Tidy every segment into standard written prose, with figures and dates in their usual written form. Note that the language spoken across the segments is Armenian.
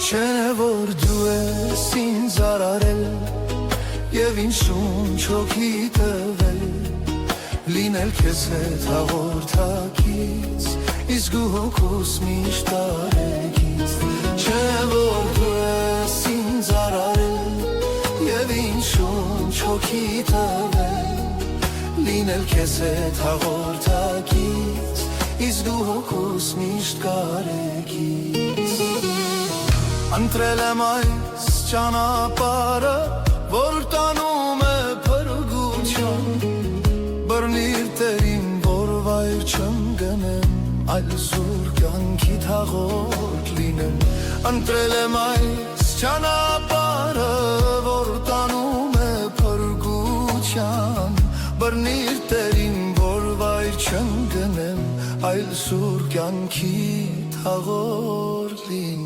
Չէ որ դու ես ինձ արարել Եվ ինձ շունչ հոգի տվել Լինել քեզ հետ հաղորդակից Իսկ ու հոգուս միշտ տարեկից Չէ որ դու ես ինձ արարել Եվ ինձ շունչ հոգի տվել Լինել քեզ հետ հաղորդակից Իսկ ու հոգուս միշտ կարեկից Ընտրել եմ այս ճանապարհը, որ տանում է փրկության Բռնիր Տերին, որ վայր չեմ գնեմ, այլ սուր կյանքի թաղորդ լինեմ Ընտրել եմ այս ճանապարհը, որ տանում է փրկության Բռնիր Տերին, որ վայր չեմ գնեմ, այլ սուր կյանքի թաղորդ լինեմ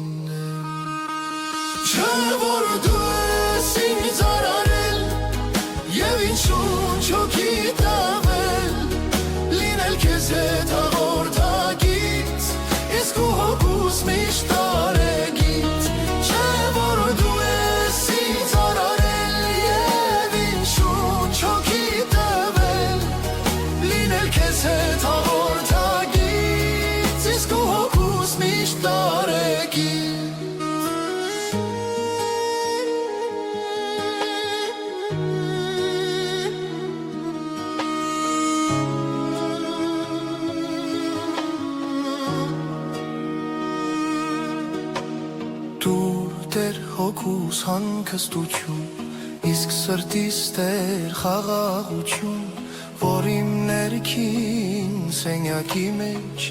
Չէ որ դու ես ինձ արարել Եվ ինձ շունչ հոգի տվել Լինել քեզ հետ հաղորդակից Իսկ ու հոգուս միշտ տարեկից Չէ որ դու ես ինձ արարել Եվ ինձ շունչ հոգի տվել Լինել քեզ հետ հաղորդակից Իսկ ու հոգուս միշտ տարեկից Տեր հոգուս հանգստություն, իսկ սրտիս տեր խաղաղություն, որ իմ ներքին սենյակի մեջ,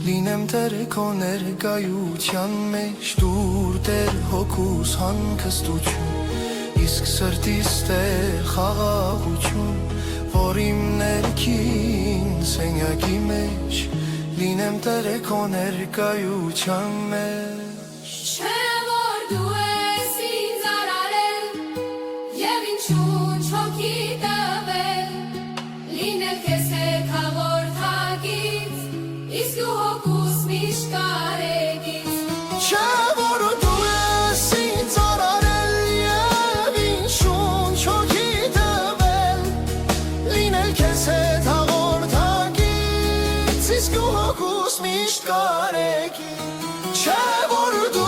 լինեմ տեր քո ներկայության մեջ, դուր տեր հոգուս հանգստություն, իսկ սրտիս տեր խաղաղություն, որ իմ ներքին սենյակի մեջ, լինեմ տեր քո ներկայության մեջ Դու ես ինձ արարել Եվ ինձ շունչ հոգի տվել Լինել քեզ հետ հաղորդակից Իսկ ու հոգուս միշտ կարեկից Չէ որ դու ես ինձ արարել Եվ ինձ շունչ հոգի տվել Լինել քեզ հետ հաղորդակից Իսկ ու հոգուս միշտ կարեկից Չէ որ դու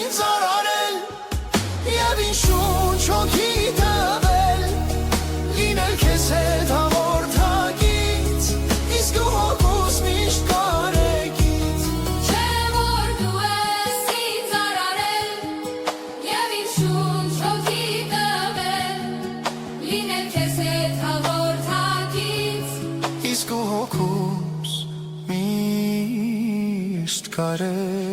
ինձ արարել Եվ ինձ շունչ հոգի տվել Լինել քեզ հետ հաղորդակից Իսկ ու հոգուս միշտ կարեկից Չէ որ դու ես ինձ արարել Եվ ինձ շունչ հոգի տվել Լինել քեզ հետ հաղորդակից Իսկ ու հոգուս միշտ կարեկից